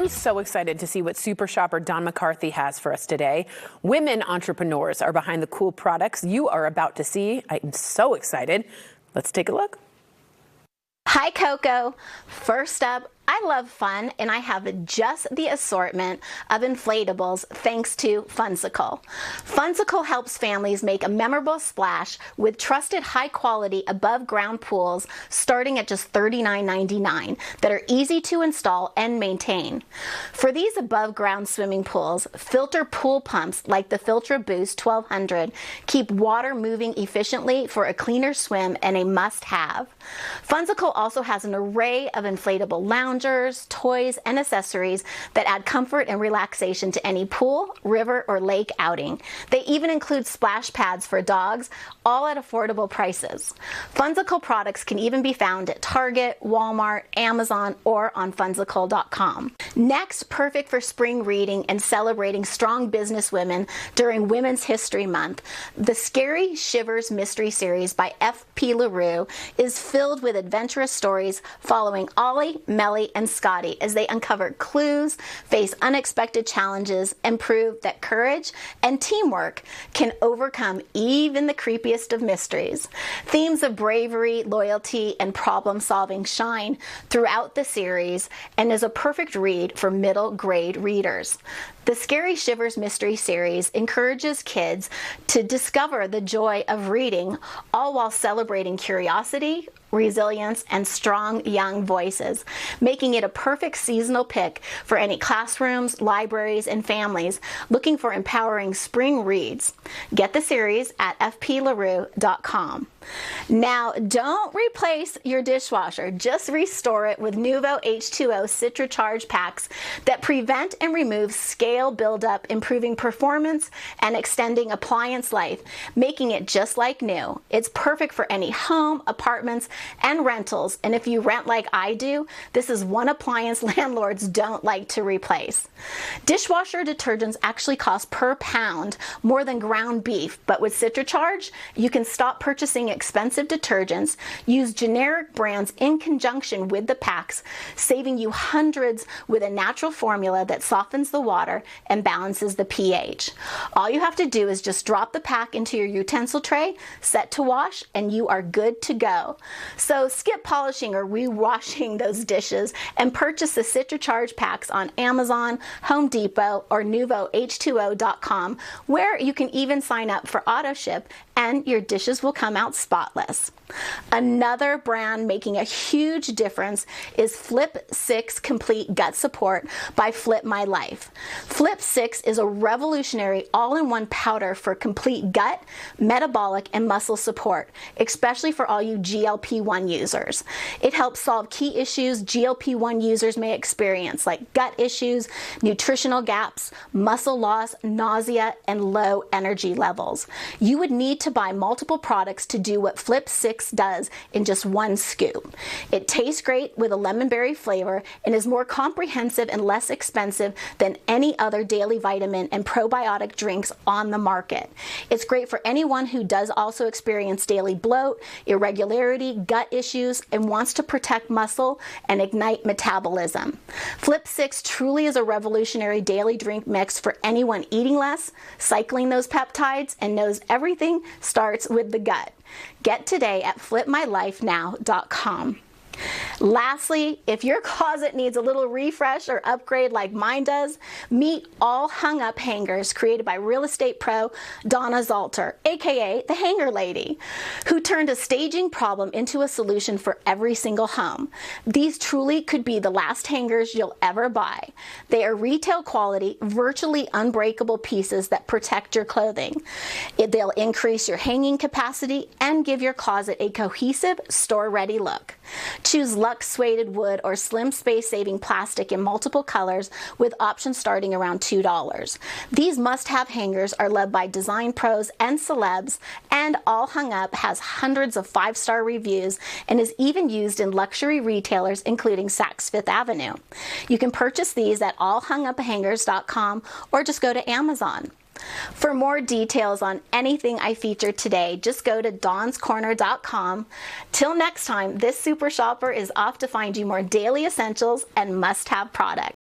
I'm so excited to see what super shopper Don McCarthy has for us today. Women entrepreneurs are behind the cool products you are about to see. I'm so excited. Let's take a look. Hi, Coco. First up, I love fun, and I have just the assortment of inflatables thanks to Funsicle. Funsicle helps families make a memorable splash with trusted high-quality above-ground pools starting at just $39.99 that are easy to install and maintain. For these above-ground swimming pools, filter pool pumps like the Filtra Boost 1200 keep water moving efficiently for a cleaner swim and a must-have. Funsicle also has an array of inflatable loungers, toys, and accessories that add comfort and relaxation to any pool, river, or lake outing. They even include splash pads for dogs, all at affordable prices. Funsicle products can even be found at Target, Walmart, Amazon, or on funsicle.com. Next, perfect for spring reading and celebrating strong business women during Women's History Month, the Scary Shivers Mystery Series by F.P. LaRue is filled with adventurous stories following Ollie, Mellie, and Scotty as they uncover clues, face unexpected challenges, and prove that courage and teamwork can overcome even the creepiest of mysteries. Themes of bravery, loyalty, and problem-solving shine throughout the series and is a perfect read for middle grade readers. The Scary Shivers Mystery Series encourages kids to discover the joy of reading, all while celebrating curiosity, resilience, and strong young voices, making it a perfect seasonal pick for any classrooms, libraries, and families looking for empowering spring reads. Get the series at fplarue.com. Now, don't replace your dishwasher. Just restore it with NuvoH2O CitraCharge Packs that prevent and remove scale buildup, improving performance and extending appliance life, making it just like new. It's perfect for any home, apartments, and rentals. And if you rent like I do, this is one appliance landlords don't like to replace. Dishwasher detergents actually cost per pound more than ground beef, but with CitraCharge, you can stop purchasing expensive detergents, use generic brands in conjunction with the packs, saving you hundreds with a natural formula that softens the water and balances the pH. All you have to do is just drop the pack into your utensil tray, set to wash, and you are good to go. So skip polishing or re-washing those dishes and purchase the CitraCharge packs on Amazon, Home Depot, or NuvoH2O.com, where you can even sign up for auto ship and your dishes will come out spotless. Another brand making a huge difference is Flip 6 Complete Gut Support by Flip My Life. Flip 6 is a revolutionary all-in-one powder for complete gut, metabolic, and muscle support, especially for all you GLP-1 users. It helps solve key issues GLP-1 users may experience, like gut issues, nutritional gaps, muscle loss, nausea, and low energy levels. You would need to buy multiple products to do what Flip 6 does in just one scoop. It tastes great with a lemon berry flavor and is more comprehensive and less expensive than any other daily vitamin and probiotic drinks on the market. It's great for anyone who does also experience daily bloat, irregularity, gut issues, and wants to protect muscle and ignite metabolism. Flip 6 truly is a revolutionary daily drink mix for anyone eating less, cycling those peptides, and knows everything starts with the gut. Get today at flipmylifenow.com. Lastly, if your closet needs a little refresh or upgrade like mine does, meet All Hung Up Hangers created by real estate pro Donna Zalter, aka the Hanger Lady, who turned a staging problem into a solution for every single home. These truly could be the last hangers you'll ever buy. They are retail quality, virtually unbreakable pieces that protect your clothing. They'll increase your hanging capacity and give your closet a cohesive, store-ready look. Choose Lux Suede Wood or Slim Space Saving Plastic in multiple colors with options starting around $2. These must-have hangers are loved by design pros and celebs, and All Hung Up has hundreds of 5-star reviews and is even used in luxury retailers including Saks Fifth Avenue. You can purchase these at allhunguphangers.com or just go to Amazon. For more details on anything I featured today, just go to dawnscorner.com. Till next time, this super shopper is off to find you more daily essentials and must-have products.